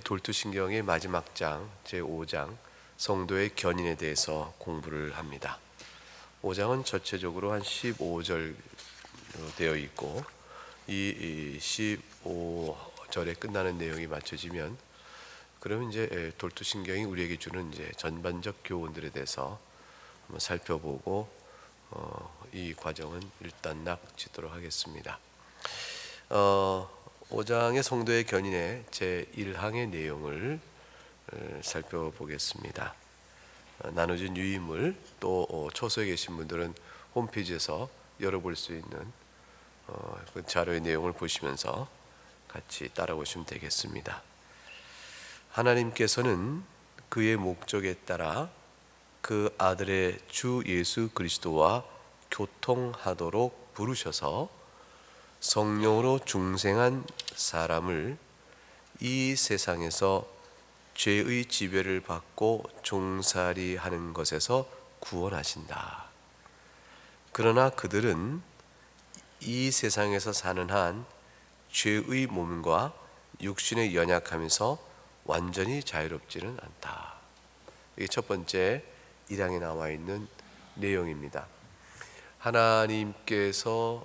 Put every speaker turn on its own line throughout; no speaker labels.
돌투신경의 마지막 장 제5장 성도의 견인에 대해서 공부를 합니다. 5장은 전체적으로 한 15절 되어 있고 이 15절에 끝나는 내용이 맞춰지면 그러면 이제 돌투신경이 우리에게 주는 이제 전반적 교훈들에 대해서 한번 살펴보고 이 과정은 일단 낙지도록 하겠습니다. 5장의 성도의 견인의 제1항의 내용을 살펴보겠습니다. 나눠진 유인물 또 초소에 계신 분들은 홈페이지에서 열어볼 수 있는 그 자료의 내용을 보시면서 같이 따라오시면 되겠습니다. 하나님께서는 그의 목적에 따라 그 아들의 주 예수 그리스도와 교통하도록 부르셔서 성령으로 중생한 사람을 이 세상에서 죄의 지배를 받고 종살이 하는 것에서 구원하신다. 그러나 그들은 이 세상에서 사는 한 죄의 몸과 육신의 연약함에서 완전히 자유롭지는 않다. 이게 첫 번째 1항에 나와 있는 내용입니다. 하나님께서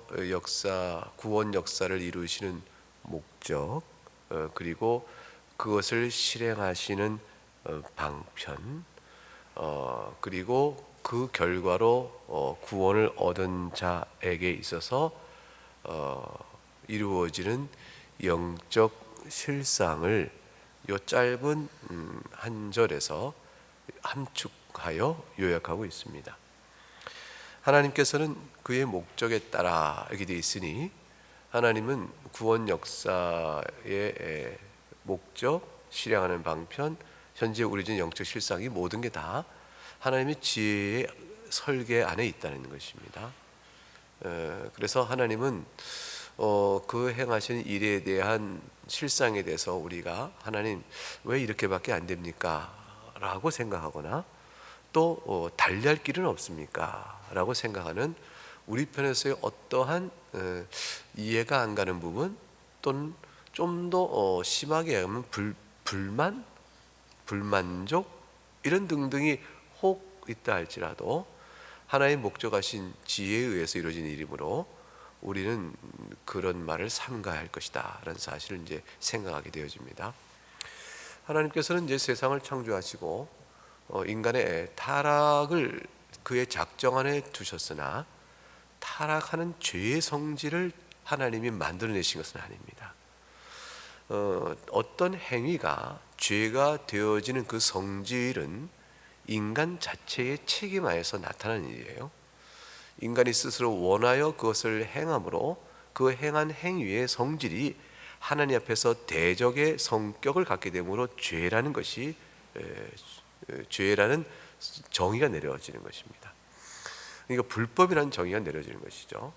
구원 역사를 이루시는 목적, 그리고 그것을 실행하시는 방편, 그리고 그 결과로 구원을 얻은 자에게 있어서 이루어지는 영적 실상을 이 짧은 한 절에서 함축하여 요약하고 있습니다. 하나님께서는 그의 목적에 따라 이렇게 되어 있으니 하나님은 구원 역사의 목적, 실행하는 방편, 현재 우리의 영적 실상이 모든 게 다 하나님의 지혜의 설계 안에 있다는 것입니다. 그래서 하나님은 그 행하신 일에 대한 실상에 대해서 우리가 하나님 왜 이렇게밖에 안 됩니까? 라고 생각하거나 또 달리할 길은 없습니까? 라고 생각하는 우리 편에서의 어떠한 이해가 안 가는 부분 또는 좀 더 심하게 하면 불만, 불만족 이런 등등이 혹 있다 할지라도 하나의 목적하신 지혜에 의해서 이루어진 일이므로 우리는 그런 말을 삼가야 할 것이다 라는 사실을 이제 생각하게 되어집니다. 하나님께서는 이제 세상을 창조하시고 인간의 타락을 그의 작정 안에 두셨으나 타락하는 죄의 성질을 하나님이 만들어내신 것은 아닙니다. 어떤 행위가 죄가 되어지는 그 성질은 인간 자체의 책임하에서 나타나는 일이에요. 인간이 스스로 원하여 그것을 행함으로 그 행한 행위의 성질이 하나님 앞에서 대적의 성격을 갖게 되므로 죄라는 것이 죄라는 정의가 내려지는 것입니다. 그러니까 불법이라는 정의가 내려지는 것이죠.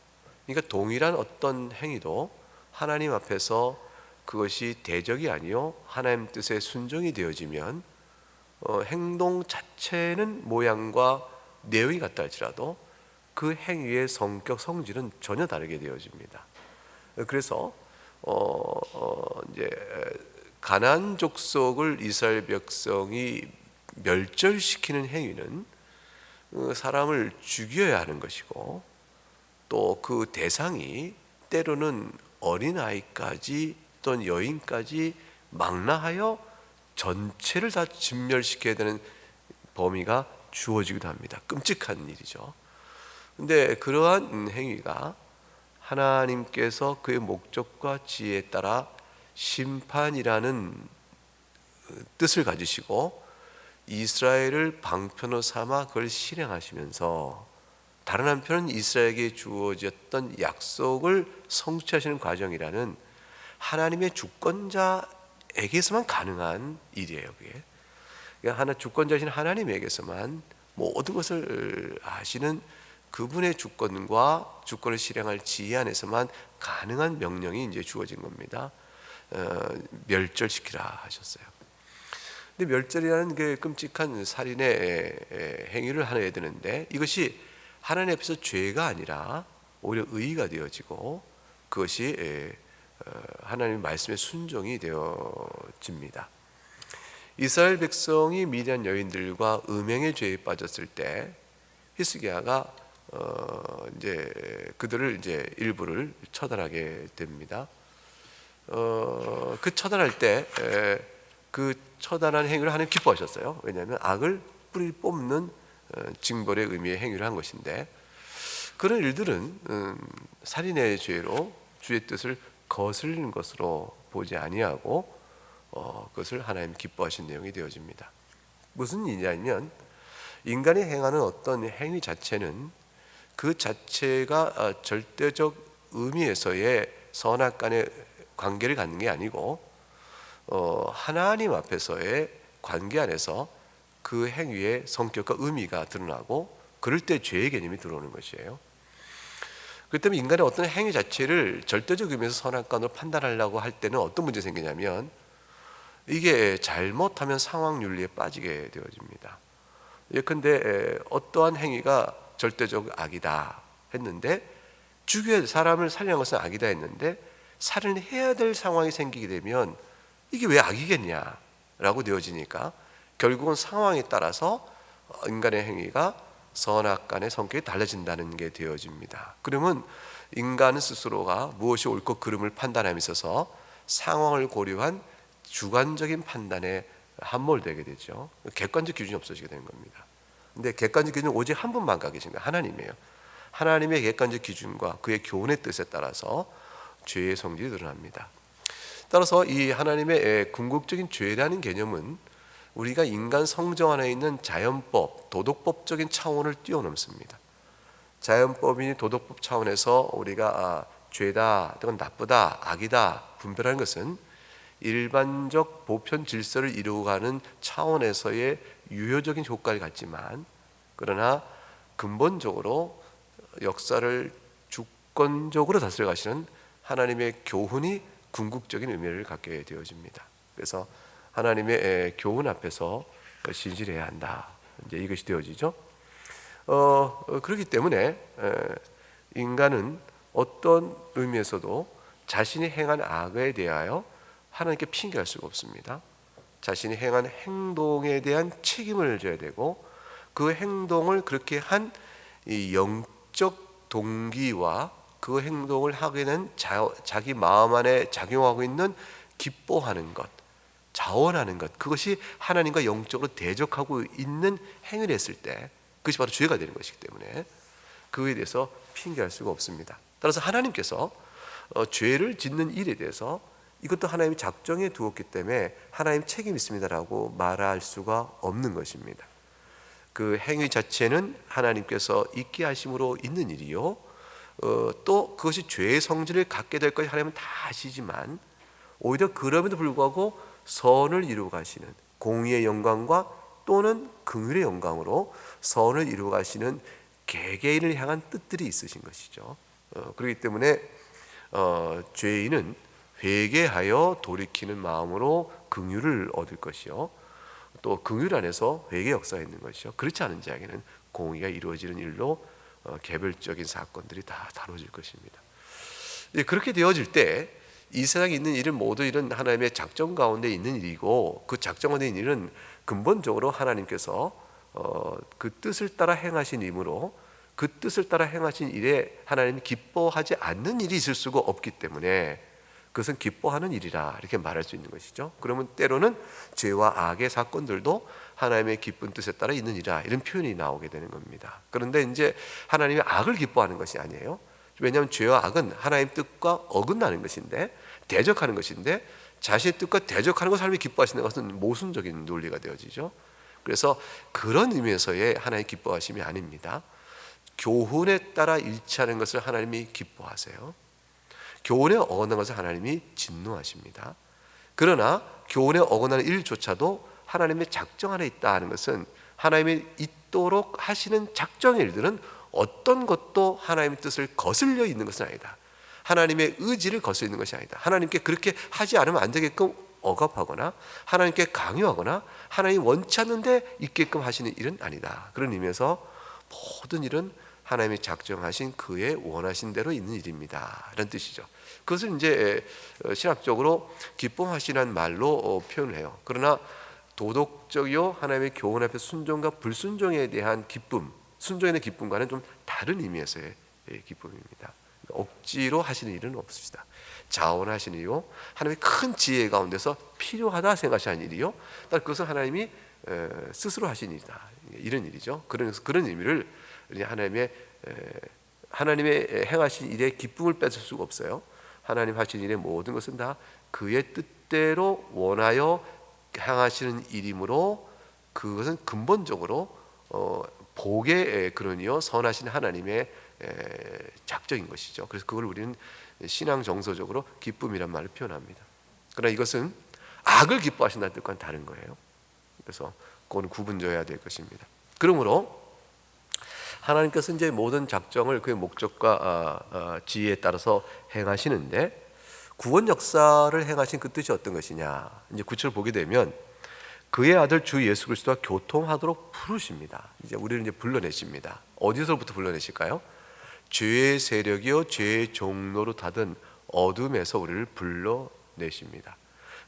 그러니까 동일한 어떤 행위도 하나님 앞에서 그것이 대적이 아니요 하나님 뜻에 순종이 되어지면 행동 자체는 모양과 내용이 같다 할지라도 그 행위의 성격 성질은 전혀 다르게 되어집니다. 그래서 이제 가나안 족속을 이스라엘 백성이 멸절시키는 행위는 사람을 죽여야 하는 것이고 또 그 대상이 때로는 어린아이까지 또는 여인까지 망라하여 전체를 다 진멸시켜야 되는 범위가 주어지기도 합니다. 끔찍한 일이죠. 근데 그러한 행위가 하나님께서 그의 목적과 지혜에 따라 심판이라는 뜻을 가지시고 이스라엘을 방편으로 삼아 그걸 실행하시면서 다른 한편은 이스라엘에게 주어졌던 약속을 성취하시는 과정이라는 하나님의 주권자에게서만 가능한 일이에요. 그게 하나 주권자이신 하나님에게서만 모든 것을 아시는 그분의 주권과 주권을 실행할 지혜 안에서만 가능한 명령이 이제 주어진 겁니다. 멸절시키라 하셨어요. 근데 멸절이라는 게 끔찍한 살인의 행위를 하나 해야 되는데 이것이 하나님 앞에서 죄가 아니라 오히려 의의가 되어지고 그것이 하나님의 말씀에 순종이 되어집니다. 이스라엘 백성이 미디안 여인들과 음행의 죄에 빠졌을 때 히스기야가 이제 그들을 이제 일부를 처단하게 됩니다. 그 처단할 때 그 처단한 행위를 하나님 기뻐하셨어요. 왜냐하면 악을 뿌리 뽑는 징벌의 의미의 행위를 한 것인데, 그런 일들은 살인의 죄로 주의 뜻을 거스르는 것으로 보지 아니하고 그것을 하나님 기뻐하신 내용이 되어집니다. 무슨 일이냐면, 인간이 행하는 어떤 행위 자체는 그 자체가 절대적 의미에서의 선악간의 관계를 갖는 게 아니고 하나님 앞에서의 관계 안에서 그 행위의 성격과 의미가 드러나고, 그럴 때 죄의 개념이 들어오는 것이에요. 그렇기 때문에 인간의 어떤 행위 자체를 절대적 의미에서 선악간으로 판단하려고 할 때는 어떤 문제가 생기냐면, 이게 잘못하면 상황윤리에 빠지게 되어집니다. 예컨대 어떠한 행위가 절대적 악이다 했는데, 사람을 살인한 것은 악이다 했는데 살인해야 될 상황이 생기게 되면 이게 왜 악이겠냐라고 되어지니까, 결국은 상황에 따라서 인간의 행위가 선악간의 성격이 달라진다는 게 되어집니다. 그러면 인간 스스로가 무엇이 옳고 그름을 판단함에 있어서 상황을 고려한 주관적인 판단에 함몰되게 되죠. 객관적 기준이 없어지게 되는 겁니다. 근데 객관적 기준은 오직 한 분만 가 계신 거예요. 하나님이에요. 하나님의 객관적 기준과 그의 교훈의 뜻에 따라서 죄의 성질이 드러납니다. 따라서 이 하나님의 궁극적인 죄라는 개념은 우리가 인간 성정 안에 있는 자연법, 도덕법적인 차원을 뛰어넘습니다. 자연법이니 도덕법 차원에서 우리가 죄다, 또는 나쁘다, 악이다 분별하는 것은 일반적 보편 질서를 이루어가는 차원에서의 유효적인 효과를 갖지만, 그러나 근본적으로 역사를 주권적으로 다스려 가시는 하나님의 교훈이 궁극적인 의미를 갖게 되어집니다. 그래서 하나님의 교훈 앞에서 신실해야 한다, 이제 이것이 되어지죠. 그렇기 때문에 인간은 어떤 의미에서도 자신이 행한 악에 대하여 하나님께 핑계할 수가 없습니다. 자신이 행한 행동에 대한 책임을 져야 되고, 그 행동을 그렇게 한 이 영적 동기와 그 행동을 하게 된 자기 마음 안에 작용하고 있는 기뻐하는 것, 자원하는 것, 그것이 하나님과 영적으로 대적하고 있는 행위를 했을 때 그것이 바로 죄가 되는 것이기 때문에 그에 대해서 핑계할 수가 없습니다. 따라서 하나님께서 죄를 짓는 일에 대해서 이것도 하나님이 작정해 두었기 때문에 하나님 책임이 있습니다라고 말할 수가 없는 것입니다. 그 행위 자체는 하나님께서 있게 하심으로 있는 일이요, 또 그것이 죄의 성질을 갖게 될 것이 하나님은 다 아시지만, 오히려 그럼에도 불구하고 선을 이루어 가시는 공의의 영광과 또는 긍휼의 영광으로 선을 이루어 가시는 개개인을 향한 뜻들이 있으신 것이죠. 그렇기 때문에 죄인은 회개하여 돌이키는 마음으로 긍휼을 얻을 것이요, 또 긍휼 안에서 회개 역사가 있는 것이요, 그렇지 않은 자에게는 공의가 이루어지는 일로 개별적인 사건들이 다 다뤄질 것입니다. 그렇게 되어질 때 이 세상에 있는 일은 모두 이런 하나님의 작정 가운데 있는 일이고, 그 작정 가운데 있는 일은 근본적으로 하나님께서 그 뜻을 따라 행하신 이므로, 그 뜻을 따라 행하신 일에 하나님이 기뻐하지 않는 일이 있을 수가 없기 때문에 그것은 기뻐하는 일이라 이렇게 말할 수 있는 것이죠. 그러면 때로는 죄와 악의 사건들도 하나님의 기쁜 뜻에 따라 있는 일이라, 이런 표현이 나오게 되는 겁니다. 그런데 이제 하나님이 악을 기뻐하는 것이 아니에요. 왜냐하면 죄와 악은 하나님 뜻과 어긋나는 것인데, 대적하는 것인데, 자신의 뜻과 대적하는 것을 하나님이 기뻐하시는 것은 모순적인 논리가 되어지죠. 그래서 그런 의미에서의 하나님의 기뻐하심이 아닙니다. 교훈에 따라 일치하는 것을 하나님이 기뻐하세요. 교훈에 어긋나는 것을 하나님이 진노하십니다. 그러나 교훈에 어긋나는 일조차도 하나님의 작정 안에 있다 하는 것은, 하나님이 있도록 하시는 작정의 일들은 어떤 것도 하나님의 뜻을 거슬려 있는 것은 아니다. 하나님의 의지를 거슬려 있는 것이 아니다. 하나님께 그렇게 하지 않으면 안 되게끔 억압하거나 하나님께 강요하거나 하나님이 원치 않는데 있게끔 하시는 일은 아니다. 그런 의미에서 모든 일은 하나님이 작정하신 그의 원하신 대로 있는 일입니다, 이런 뜻이죠. 그것을 이제 신학적으로 기뻐하시는 말로 표현을 해요. 그러나 도덕적이요 하나님의 교훈 앞에 순종과 불순종에 대한 기쁨, 순종에 대한 기쁨과는 좀 다른 의미에서의 기쁨입니다. 억지로 하시는 일은 없으시다. 자원하시는 일이요, 하나님의 큰 지혜 가운데서 필요하다 생각하시는 일이요, 그것은 하나님이 스스로 하신 일이다, 이런 일이죠. 그런 의미를 하나님의 행하신 일의 기쁨을 뺏을 수가 없어요. 하나님 하신 일의 모든 것은 다 그의 뜻대로 원하여 행하시는 일이므로 그것은 근본적으로 복의 근원이요 선하신 하나님의 작정인 것이죠. 그래서 그걸 우리는 신앙 정서적으로 기쁨이란 말을 표현합니다. 그러나 이것은 악을 기뻐하신다는 뜻과는 다른 거예요. 그래서 그거는 구분져야 될 것입니다. 그러므로 하나님께서 이제 모든 작정을 그의 목적과 지혜에 따라서 행하시는데, 구원 역사를 행하신 그 뜻이 어떤 것이냐, 이제 구절을 보게 되면 그의 아들 주 예수 그리스도와 교통하도록 부르십니다. 이제 우리를 이제 불러내십니다. 어디서부터 불러내실까요? 죄의 세력이요 죄의 종로로 닫은 어둠에서 우리를 불러내십니다.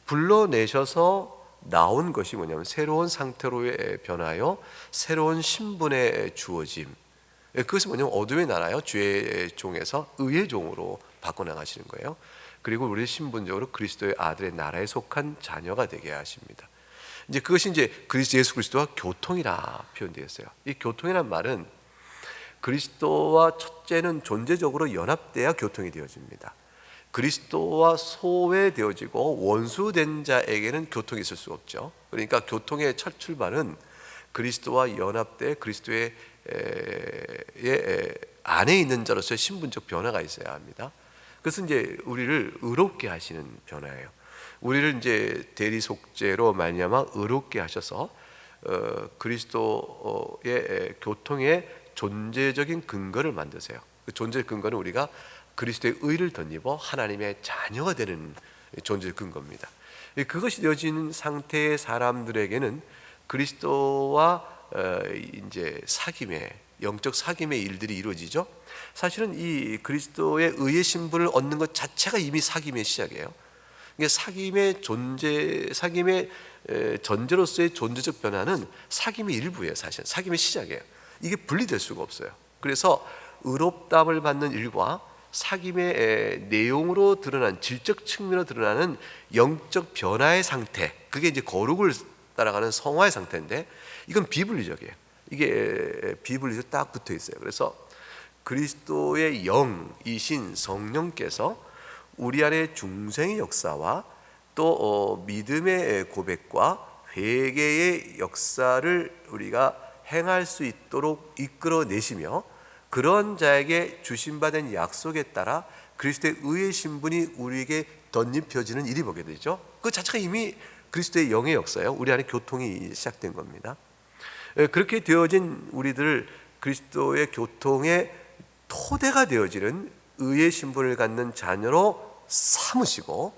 불러내셔서 나온 것이 뭐냐면 새로운 상태로의 변화요, 새로운 신분의 주어짐. 그것이 뭐냐면 어둠의 나라요 죄의 종에서 의의 종으로 바꿔나가시는 거예요. 그리고 우리 신분적으로 그리스도의 아들의 나라에 속한 자녀가 되게 하십니다. 이제 그것이 이제 그리스도 예수 그리스도와 교통이라 표현되었어요. 이 교통이란 말은 그리스도와 첫째는 존재적으로 연합돼야 교통이 되어집니다. 그리스도와 소외되어지고 원수된 자에게는 교통이 있을 수가 없죠. 그러니까 교통의 첫 출발은 그리스도와 연합돼 그리스도의 안에 있는 자로서의 신분적 변화가 있어야 합니다. 그것은 이제 우리를 의롭게 하시는 변화예요. 우리를 이제 대리속죄로 말미암아 의롭게 하셔서 그리스도의 교통의 존재적인 근거를 만드세요. 그 존재의 근거는 우리가 그리스도의 의를 덧입어 하나님의 자녀가 되는 존재의 근거입니다. 그것이 되어진 상태의 사람들에게는 그리스도와 이제 사귐의 영적 사귐의 일들이 이루어지죠. 사실은 이 그리스도의 의의 신분을 얻는 것 자체가 이미 사귐의 시작이에요. 사귐의 존재, 사귐의 전제로서의 존재적 변화는 사귐의 일부예요. 사실 사귐의 시작이에요. 이게 분리될 수가 없어요. 그래서 의롭다함을 받는 일과 사귐의 내용으로 드러난 질적 측면으로 드러나는 영적 변화의 상태, 그게 이제 거룩을 따라가는 성화의 상태인데, 이건 비분리적이에요. 이게 비분리적 딱 붙어 있어요. 그래서 그리스도의 영이신 성령께서 우리 안에 중생의 역사와 또 믿음의 고백과 회개의 역사를 우리가 행할 수 있도록 이끌어내시며, 그런 자에게 주신받은 약속에 따라 그리스도의 의의 신분이 우리에게 덧입혀지는 일이 보게 되죠. 그 자체가 이미 그리스도의 영의 역사예요. 우리 안에 교통이 시작된 겁니다. 그렇게 되어진 우리들을 그리스도의 교통의 토대가 되어지는 의의 신분을 갖는 자녀로 삼으시고,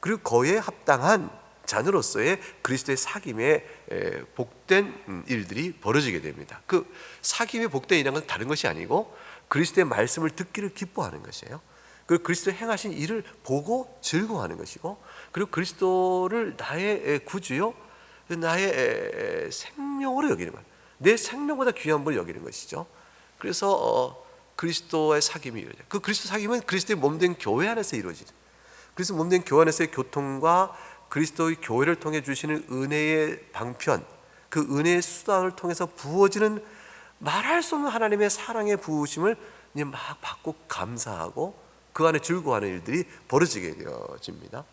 그리고 거기에 합당한 자녀로서의 그리스도의 사귐에 복된 일들이 벌어지게 됩니다. 그 사귐의 복된 일이라는 건 다른 것이 아니고 그리스도의 말씀을 듣기를 기뻐하는 것이에요. 그리고 그리스도의 행하신 일을 보고 즐거워하는 것이고, 그리고 그리스도를 나의 구주요, 나의 생명으로 여기는 거예요. 내 생명보다 귀한 분을 여기는 것이죠. 그래서 그리스도의 사귐이 이루어져요. 그 그리스도 사귐은 그리스도의 몸된 교회 안에서 이루어지죠. 그래서 몸된 교회 안에서의 교통과 그리스도의 교회를 통해 주시는 은혜의 방편, 그 은혜의 수단을 통해서 부어지는 말할 수 없는 하나님의 사랑의 부으심을 막 받고 감사하고 그 안에 즐거워하는 일들이 벌어지게 되어집니다.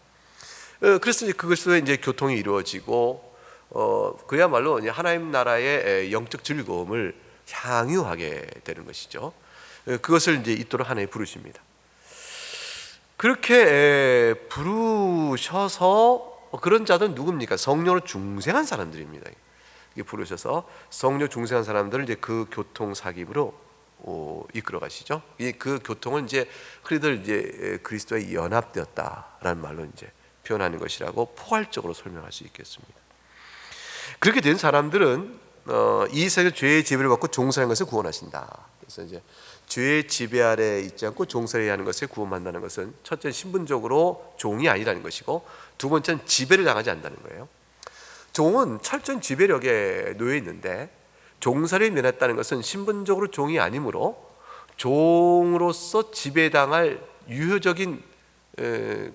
그래서 그것으로 이제 교통이 이루어지고 그야말로 하나님 나라의 영적 즐거움을 향유하게 되는 것이죠. 그것을 이제 있도록 하나님 부르십니다. 그렇게 부르셔서 그런 자들은 누굽니까? 성령으로 중생한 사람들입니다. 이게 부르셔서 성령 중생한 사람들을 이제 그 교통 사귐으로 이끌어 가시죠. 그 교통은 이제 그들 이제 그리스도에 연합되었다라는 말로 이제 표현하는 것이라고 포괄적으로 설명할 수 있겠습니다. 그렇게 된 사람들은 이 세계 죄의 지배를 받고 종사하는 것을 구원하신다. 그래서 이제 죄의 지배 아래 있지 않고 종살이 하는 것을 구원한다는 것은 첫째는 신분적으로 종이 아니라는 것이고, 두 번째는 지배를 당하지 않는다는 거예요. 종은 철저한 지배력에 놓여 있는데 종살이를 면했다는 것은 신분적으로 종이 아니므로 종으로서 지배당할 유효적인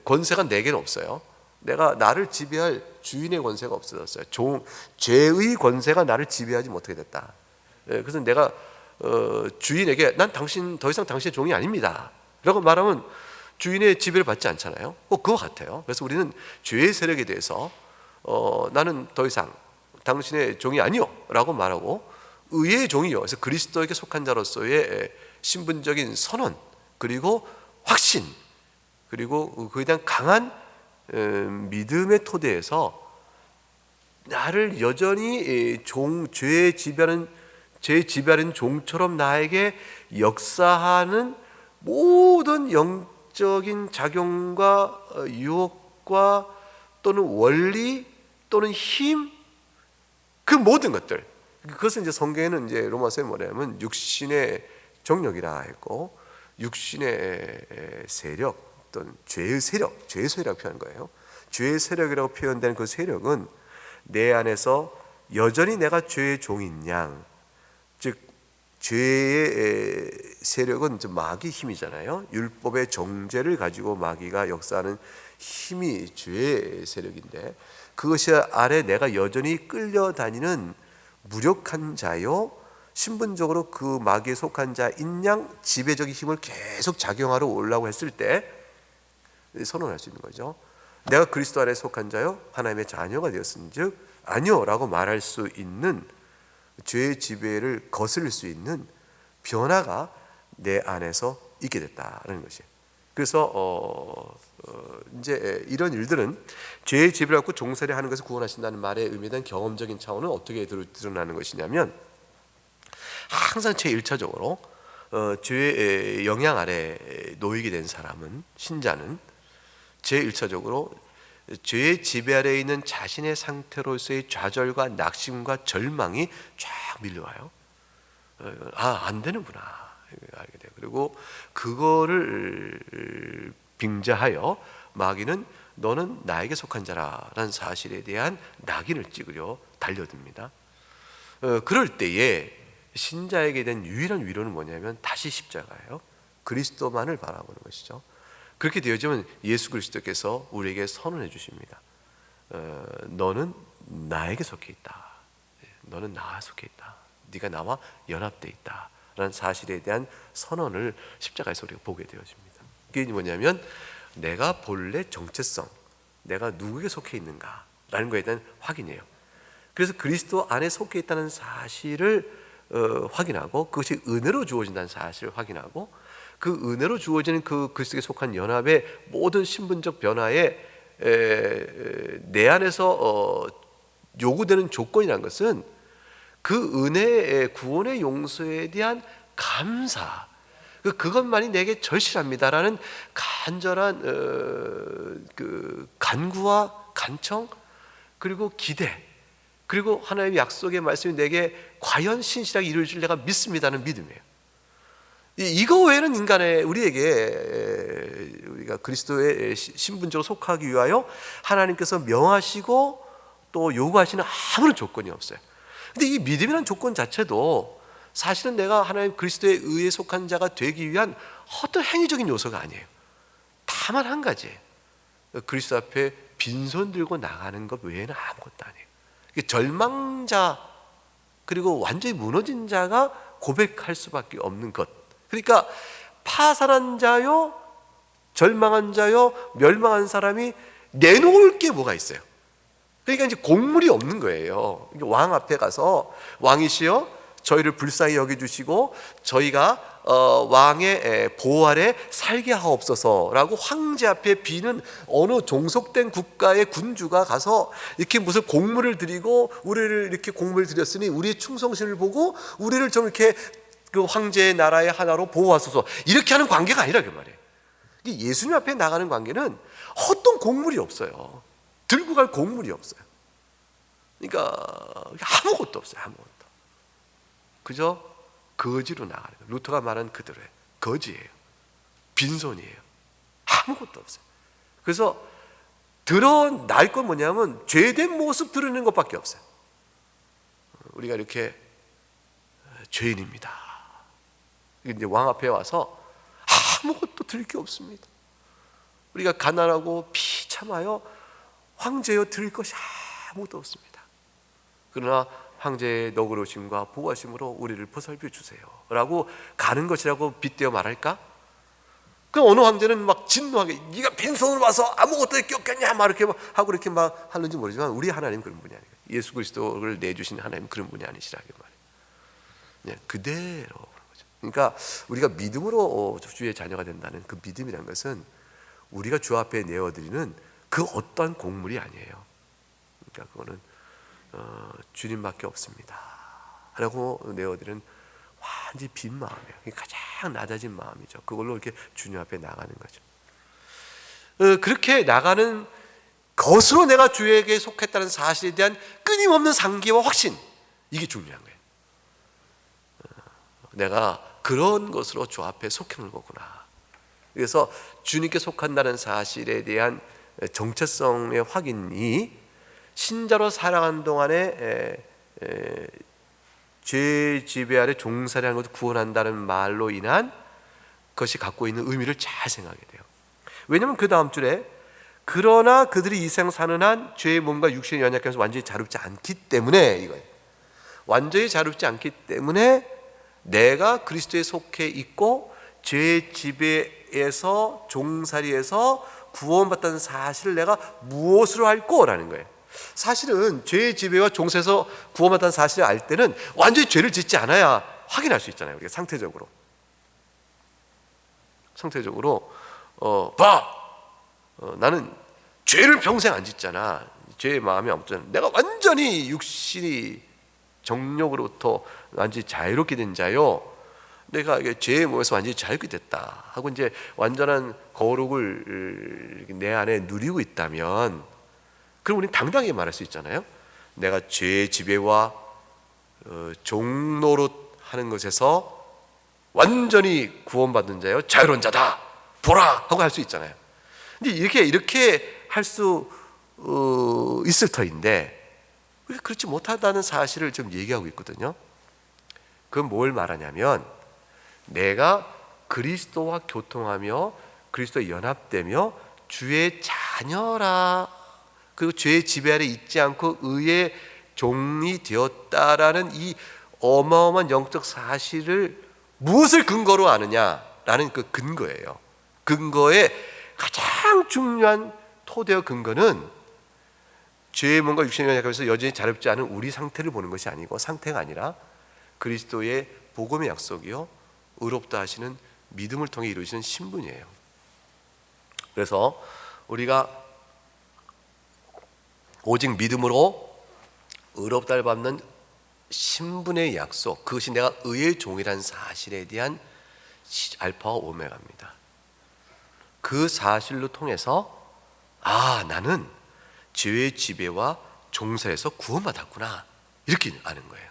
권세가 내게는 없어요. 내가 나를 지배할 주인의 권세가 없어졌어요. 죄의 권세가 나를 지배하지 못하게 됐다. 그래서 내가 주인에게 난 더 이상 당신의 종이 아닙니다 라고 말하면 주인의 지배를 받지 않잖아요. 그거 같아요. 그래서 우리는 죄의 세력에 대해서 나는 더 이상 당신의 종이 아니요 라고 말하고 의의 종이요, 그래서 그리스도에게 속한 자로서의 신분적인 선언, 그리고 확신, 그리고 그에 대한 강한 믿음의 토대에서 나를 여전히 죄에 지배하는 종처럼 나에게 역사하는 모든 영적인 작용과 유혹과 또는 원리 또는 힘, 그 모든 것들, 그것은 이제 성경에는 이제 로마서에 뭐냐면 육신의 정욕이라 했고 육신의 세력 또는 죄의 세력이라고 표현한 거예요. 죄의 세력이라고 표현된 그 세력은 내 안에서 여전히 내가 죄의 종인 양, 즉 죄의 세력은 마귀 힘이잖아요. 율법의 정죄를 가지고 마귀가 역사하는 힘이 죄의 세력인데 그것이 아래 내가 여전히 끌려다니는 무력한 자요, 신분적으로 그 마귀에 속한 자인 양 지배적인 힘을 계속 작용하러 오려고 했을 때 선언할 수 있는 거죠. 내가 그리스도 안에 속한 자요 하나님의 자녀가 되었은즉 아니요 라고 말할 수 있는 죄의 지배를 거스를 수 있는 변화가 내 안에서 있게 됐다는 것이에요. 그래서 이제 이런 일들은 죄의 지배를 갖고 종살이 하는 것을 구원하신다는 말에 의미된 경험적인 차원은 어떻게 드러나는 것이냐면 항상 제1차적으로 죄의 영향 아래 놓이게 된 사람은, 신자는 제1차적으로 죄의 지배 아래에 있는 자신의 상태로서의 좌절과 낙심과 절망이 쫙 밀려와요. 안 되는구나 알게 돼요. 그리고 그거를 빙자하여 마귀는 너는 나에게 속한 자라라는 사실에 대한 낙인을 찍으려 달려듭니다. 그럴 때에 신자에게 된 유일한 위로는 뭐냐면 다시 십자가예요. 그리스도만을 바라보는 것이죠. 그렇게 되어지면 예수 그리스도께서 우리에게 선언해 주십니다. 너는 나에게 속해 있다. 너는 나와 속해 있다. 네가 나와 연합되어 있다 라는 사실에 대한 선언을 십자가에서 우리가 보게 되어집니다. 그게 뭐냐면 내가 본래 정체성, 내가 누구에게 속해 있는가 라는 것에 대한 확인이에요. 그래서 그리스도 안에 속해 있다는 사실을 확인하고 그것이 은혜로 주어진다는 사실을 확인하고 그 은혜로 주어지는 그 그리스도에 속한 연합의 모든 신분적 변화에 내 안에서 요구되는 조건이라는 것은 그 은혜의 구원의 용서에 대한 감사, 그것만이 내게 절실합니다라는 간절한 그 간구와 간청, 그리고 기대, 그리고 하나님의 약속의 말씀이 내게 과연 신실하게 이루어질 내가 믿습니다는 믿음이에요. 이거 외에는 우리가 그리스도의 신분적으로 속하기 위하여 하나님께서 명하시고 또 요구하시는 아무런 조건이 없어요. 근데 이 믿음이라는 조건 자체도 사실은 내가 하나님 그리스도의 의에 속한 자가 되기 위한 어떤 행위적인 요소가 아니에요. 다만 한 가지예요. 그리스도 앞에 빈손 들고 나가는 것 외에는 아무것도 아니에요. 절망자 그리고 완전히 무너진 자가 고백할 수밖에 없는 것. 그러니까 파산한 자요, 절망한 자요, 멸망한 사람이 내놓을 게 뭐가 있어요? 그러니까 이제 곡물이 없는 거예요. 왕 앞에 가서 왕이시여 저희를 불쌍히 여겨주시고 저희가 왕의 보호 아래 살게 하옵소서라고 황제 앞에 비는 어느 종속된 국가의 군주가 가서 이렇게 무슨 공물을 드리고 우리를 이렇게 공물을 드렸으니 우리의 충성심을 보고 우리를 좀 이렇게 그 황제의 나라의 하나로 보호하소서 이렇게 하는 관계가 아니라 그 말이에요. 예수님 앞에 나가는 관계는 어떤 공물이 없어요. 들고 갈 공물이 없어요. 그러니까 아무것도 없어요. 아무것도. 그저 거지로 나가는 거예요. 루터가 말한 그대로예요. 거지예요. 빈손이에요. 아무것도 없어요. 그래서 드러날 건 뭐냐면 죄된 모습 드러내는 것밖에 없어요. 우리가 이렇게 죄인입니다. 이제 왕 앞에 와서 아무것도 드릴 게 없습니다. 우리가 가난하고 비참하여 황제여 드릴 것이 아무것도 없습니다. 그러나 황제의 너그러우심과 보호하심으로 우리를 보살펴 주세요 라고 가는 것이라고 빗대어 말할까? 그 어느 황제는 막 진노하게 네가 빈손으로 와서 아무것도 할 게 없겠냐 막 이렇게 하고 이렇게 막 하는지 모르지만 우리 하나님 그런 분이 아니에요. 예수 그리스도를 내주신 하나님 그런 분이 아니시라 그 말이에요. 그냥 그대로 그런 거죠. 그러니까 우리가 믿음으로 주의 자녀가 된다는 그 믿음이라는 것은 우리가 주 앞에 내어드리는 그 어떠한 곡물이 아니에요. 그러니까 그거는 주님밖에 없습니다 라고 내어드리는 완전히 빈 마음이에요. 가장 낮아진 마음이죠. 그걸로 이렇게 주님 앞에 나가는 거죠. 그렇게 나가는 것으로 내가 주에게 속했다는 사실에 대한 끊임없는 상기와 확신, 이게 중요한 거예요. 내가 그런 것으로 주 앞에 속해놓은 거구나. 그래서 주님께 속한다는 사실에 대한 정체성의 확인이 신자로 살아가는 동안에 죄 지배 아래 종살이하는 것도 구원한다는 말로 인한 것이 갖고 있는 의미를 잘 생각해야 돼요. 왜냐하면 그 다음 줄에 그러나 그들이 이 생 사는 한 죄의 몸과 육신의 연약해서 완전히 자유롭지 않기 때문에, 이거예요. 완전히 자유롭지 않기 때문에 내가 그리스도에 속해 있고 죄의 지배에서 종살이에서 구원받다는 사실을 내가 무엇으로 알고? 라는 거예요. 사실은 죄의 지배와 종살이에서 구원받다는 사실을 알 때는 완전히 죄를 짓지 않아야 확인할 수 있잖아요. 우리가 상태적으로 나는 죄를 평생 안 짓잖아. 죄의 마음이 없잖아. 내가 완전히 육신이 정욕으로부터 완전히 자유롭게 된 자요, 내가 죄의 몸에서 완전히 자유롭게 됐다 하고 이제 완전한 거룩을 내 안에 누리고 있다면, 그럼 우리는 당당하게 말할 수 있잖아요. 내가 죄의 지배와 종노릇 하는 것에서 완전히 구원받은 자요, 자유로운 자다, 보라 하고 할 수 있잖아요. 근데 이렇게 할 수 있을 터인데 우리가 그렇지 못하다는 사실을 좀 얘기하고 있거든요. 그건 뭘 말하냐면, 내가 그리스도와 교통하며 그리스도에 연합되며 주의 자녀라, 그리고 죄의 지배 아래 있지 않고 의의 종이 되었다라는 이 어마어마한 영적 사실을 무엇을 근거로 아느냐라는 그 근거예요. 근거의 가장 중요한 토대와 근거는 죄의 몸과 육신의 연약함에서 여전히 자유롭지 않은 우리 상태를 보는 것이 아니고, 상태가 아니라 그리스도의 복음의 약속이요 의롭다 하시는 믿음을 통해 이루어지는 신분이에요. 그래서 우리가 오직 믿음으로 의롭다를 받는 신분의 약속, 그것이 내가 의의 종이라는 사실에 대한 알파와 오메가입니다. 그 사실로 통해서 나는 죄의 지배와 종살에서 구원받았구나, 이렇게 아는 거예요.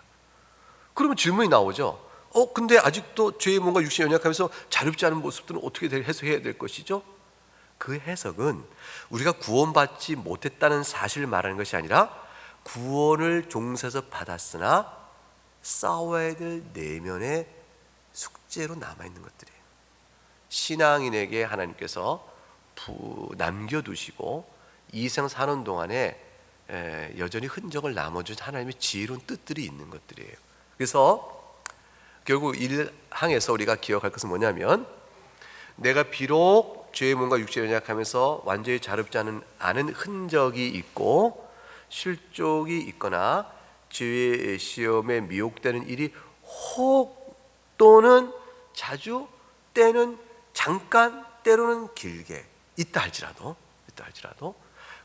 그러면 질문이 나오죠. 근데 아직도 죄의 몸과 육신이 연약하면서 자유롭지 않은 모습들은 어떻게 해석해야 될 것이죠? 그 해석은 우리가 구원받지 못했다는 사실을 말하는 것이 아니라 구원을 종세에서 받았으나 싸워야 될 내면의 숙제로 남아있는 것들이에요. 신앙인에게 하나님께서 남겨두시고 이 생 사는 동안에 여전히 흔적을 남아준 하나님의 지혜로운 뜻들이 있는 것들이에요. 그래서 결국 1항에서 우리가 기억할 것은 뭐냐면, 내가 비록 죄의 몸과 육신에 연약하면서 완전히 자유롭지 않은 흔적이 있고 실족이 있거나 죄의 시험에 미혹되는 일이 혹 또는 자주, 때는 잠깐, 때로는 길게 있다 할지라도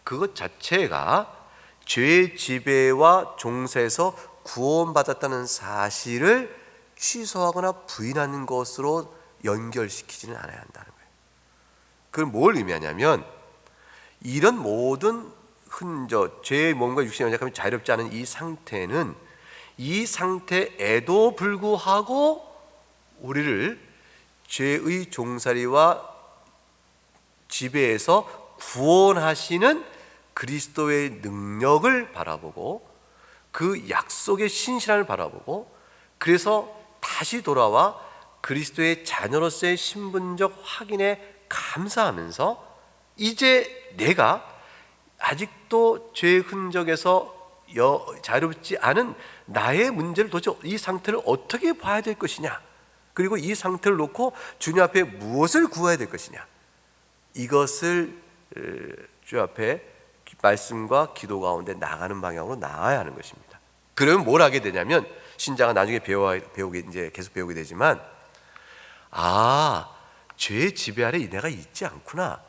그것 자체가 죄의 지배와 종세에서 구원받았다는 사실을 취소하거나 부인하는 것으로 연결시키지는 않아야 한다는 거예요. 그건 뭘 의미하냐면, 이런 모든 흔적, 죄의 몸과 육신의 연약함이 자유롭지 않은 이 상태는, 이 상태에도 불구하고 우리를 죄의 종살이와 지배에서 구원하시는 그리스도의 능력을 바라보고 그 약속의 신실함을 바라보고, 그래서 다시 돌아와 그리스도의 자녀로서의 신분적 확인에 감사하면서 이제 내가 아직도 죄의 흔적에서 자유롭지 않은 나의 문제를 도대체 이 상태를 어떻게 봐야 될 것이냐, 그리고 이 상태를 놓고 주님 앞에 무엇을 구해야 될 것이냐, 이것을 주 앞에 말씀과 기도 가운데 나가는 방향으로 나아야 하는 것입니다. 그러면 뭘 하게 되냐면, 신자가 나중에 배우게 이제 계속 배우게 되지만, 죄의 지배 아래 내가 있지 않구나,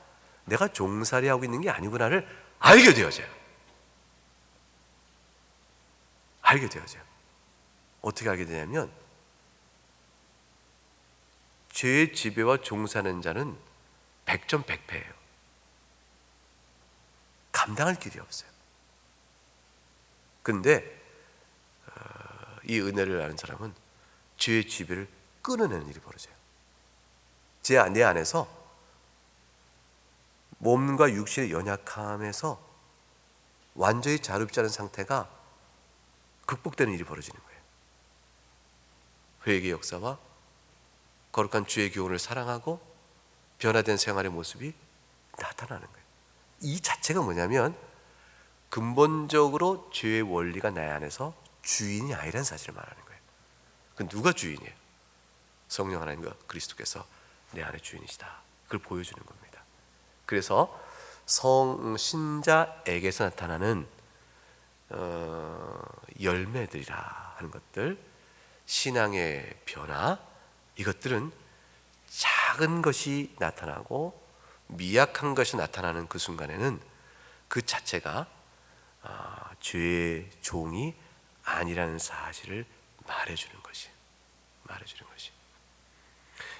내가 종살이하고 있는 게 아니구나를 알게 되어져요. 알게 되어져요. 어떻게 알게 되냐면, 죄의 지배와 종사하는 자는 백전백패예요. 감당할 길이 없어요. 근데 이 은혜를 아는 사람은 죄의 지배를 끊어내는 일이 벌어져요. 내 안에서 몸과 육신의 연약함에서 완전히 자유롭지 않은 상태가 극복되는 일이 벌어지는 거예요. 회개의 역사와 거룩한 주의 교훈을 사랑하고 변화된 생활의 모습이 나타나는 거예요. 이 자체가 뭐냐면, 근본적으로 죄의 원리가 내 안에서 주인이 아니라는 사실을 말하는 거예요. 그 누가 주인이에요? 성령 하나님과 그리스도께서 내 안에 주인이시다, 그걸 보여주는 겁니다. 그래서 신자에게서 나타나는 열매들이라 하는 것들, 신앙의 변화, 이것들은 작은 것이 나타나고 미약한 것이 나타나는 그 순간에는 그 자체가 죄의 종이 아니라는 사실을 말해주는 것이.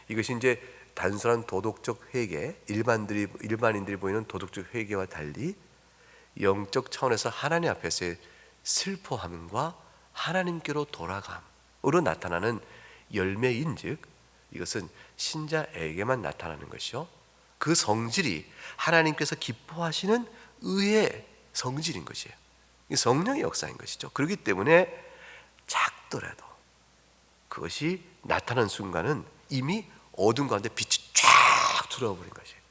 이것이 이제 단순한 도덕적 회개, 일반인들이 보이는 도덕적 회개와 달리 영적 차원에서 하나님 앞에서의 슬퍼함과 하나님께로 돌아감으로 나타나는 열매인즉, 이것은 신자에게만 나타나는 것이요, 그 성질이 하나님께서 기뻐하시는 의의 성질인 것이에요. 성령의 역사인 것이죠. 그렇기 때문에 작더라도 그것이 나타나는 순간은 이미 어둠 가운데 빛이 쫙 들어와 버린 것이에요.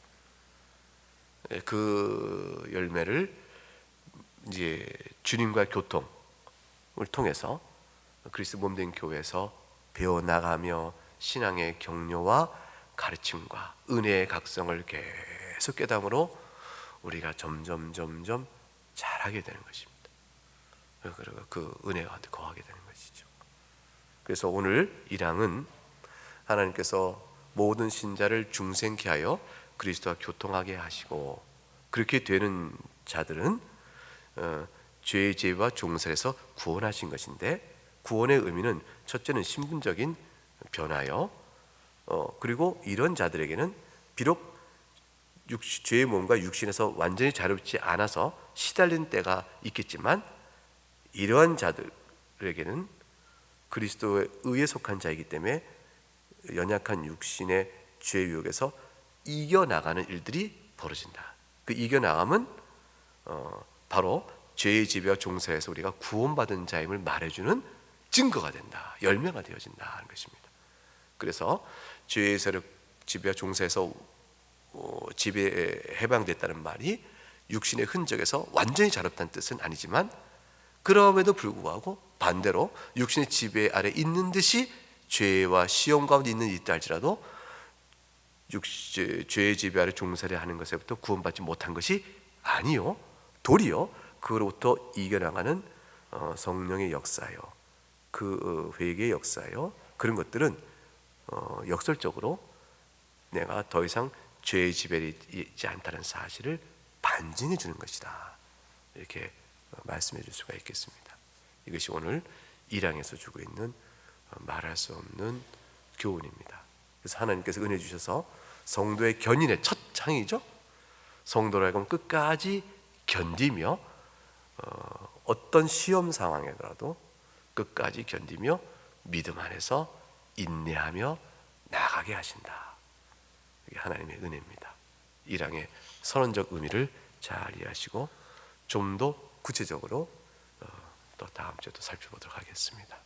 그 열매를 이제 주님과의 교통을 통해서 그리스도 몸된 교회에서 배워나가며 신앙의 격려와 가르침과 은혜의 각성을 계속 깨닫음으로 우리가 점점 잘하게 되는 것입니다. 그리고 그 은혜 가운데 거하게 되는 것이죠. 그래서 오늘 1항은 하나님께서 모든 신자를 중생케 하여 그리스도와 교통하게 하시고, 그렇게 되는 자들은 죄의 지배와 종살에서 구원하신 것인데, 구원의 의미는 첫째는 신분적인 변화요, 그리고 이런 자들에게는 비록 죄의 몸과 육신에서 완전히 자유롭지 않아서 시달리는 때가 있겠지만, 이러한 자들에게는 그리스도의 의에 속한 자이기 때문에 연약한 육신의 죄의 유혹에서 이겨나가는 일들이 벌어진다. 그 이겨나감은 바로 죄의 지배와 종살에서 우리가 구원받은 자임을 말해주는 증거가 된다, 열매가 되어진다 하는 것입니다. 그래서 죄의 지배와 종살에서 지배에 해방됐다는 말이 육신의 흔적에서 완전히 자유롭다는 뜻은 아니지만, 그럼에도 불구하고 반대로 육신의 지배 아래 있는 듯이 죄와 시험 가운데 있는 이다 할지라도 죄의 지배 아래 종살이 하는 것에부터 구원받지 못한 것이 아니요, 도리어 그로부터 이겨나가는 성령의 역사요, 그 회개의 역사요, 그런 것들은 역설적으로 내가 더 이상 죄의 지배에 있지 않다는 사실을 반증해 주는 것이다, 이렇게 말씀해 줄 수가 있겠습니다. 이것이 오늘 1항에서 주고 있는 말할 수 없는 교훈입니다. 그래서 하나님께서 은혜 주셔서 성도의 견인의 첫 창이죠. 성도를 하여금 끝까지 견디며 어떤 시험 상황에라도 끝까지 견디며 믿음 안에서 인내하며 나가게 하신다. 이게 하나님의 은혜입니다. 1항의 선언적 의미를 잘 이해하시고 좀 더 구체적으로 또 다음 주에 또 살펴보도록 하겠습니다.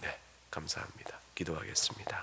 네, 감사합니다. 기도하겠습니다.